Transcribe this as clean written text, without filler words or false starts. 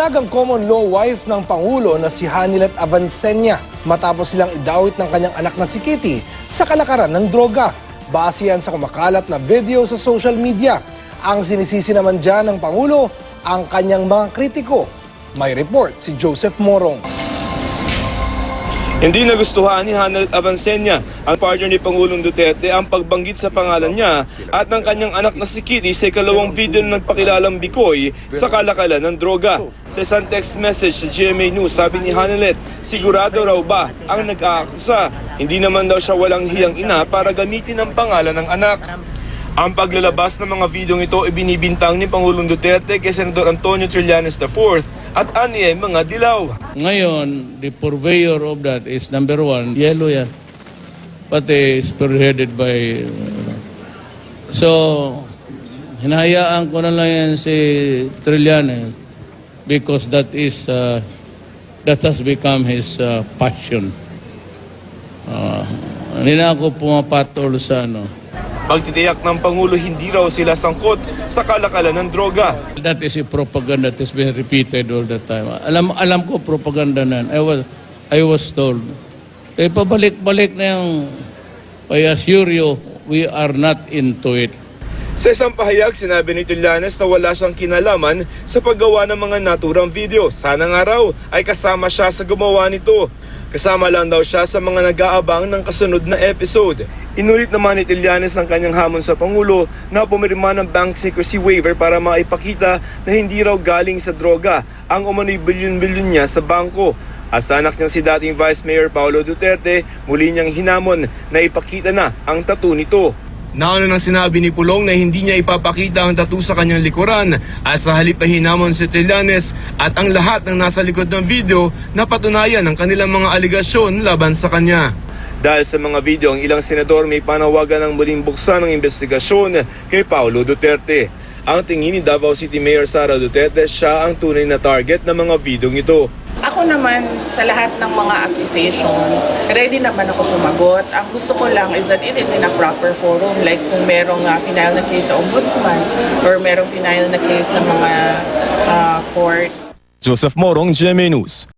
Naliwanag ang common law wife ng Pangulo na si Hanilet Avancenia matapos silang idawit ng kanyang anak na si Kitty sa kalakaran ng droga. Base yan sa kumakalat na video sa social media. Ang sinisisi naman dyan ng Pangulo ang kanyang mga kritiko. May report si Joseph Morong. Hindi nagustuhan ni Hanilet Avancenia, ang partner ni Pangulong Duterte, ang pagbanggit sa pangalan niya at ng kanyang anak na si Kitty sa ikalawang video na nagpakilalang bikoy sa kalakalan ng droga. Sa isang text message sa GMA News, sabi ni Hanilet, sigurado raw ba ang nag-aakusa? Hindi naman daw siya walang hiyang ina para gamitin ang pangalan ng anak. Ang paglalabas ng mga videong ito ay binibintang ni Pangulong Duterte kay Senador Antonio Trillanes IV at aniya mga dilaw. Ngayon, the purveyor of that is number one, yellow yan. Pati spearheaded by... So, hinahayaan ko na lang yan si Trillanes because that has become his passion. Hindi na ako pumapatol sa Pagtitiyak ng Pangulo, hindi raw sila sangkot sa kalakalan ng droga. That is a propaganda that has been repeated all the time. Alam ko propaganda na. I was told. Pabalik-balik na yung I assure you, we are not into it. Sa isang pahayag, sinabi ni Trillanes na wala siyang kinalaman sa paggawa ng mga naturang video. Sana nga raw ay kasama siya sa gumawa nito. Kasama lang daw siya sa mga nag-aabang ng kasunod na episode. Inulit naman ni Trillanes ang kanyang hamon sa Pangulo na pumirma ng bank secrecy waiver para maipakita na hindi raw galing sa droga ang umano'y bilyon-bilyon niya sa bangko. At sa anak niyang si dating Vice Mayor Paulo Duterte, muli niyang hinamon na ipakita na ang tattoo nito. Nauna nang sinabi ni Pulong na hindi niya ipapakita ang tattoo sa kanyang likuran at sa halip na hinamon si Trillanes at ang lahat ng nasa likod ng video na patunayan ang kanilang mga aligasyon laban sa kanya. Dahil sa mga video, ang ilang senador may panawagan ng muling buksan ng investigasyon kay Paulo Duterte. Ang tingin ni Davao City Mayor Sara Duterte, siya ang tunay na target ng mga videong ito. Ako naman, sa lahat ng mga accusations, ready naman ako sumagot. Ang gusto ko lang is that it is in a proper forum. Like kung merong final na case sa ombudsman or merong final na case sa mga courts. Joseph Morong, GMA News.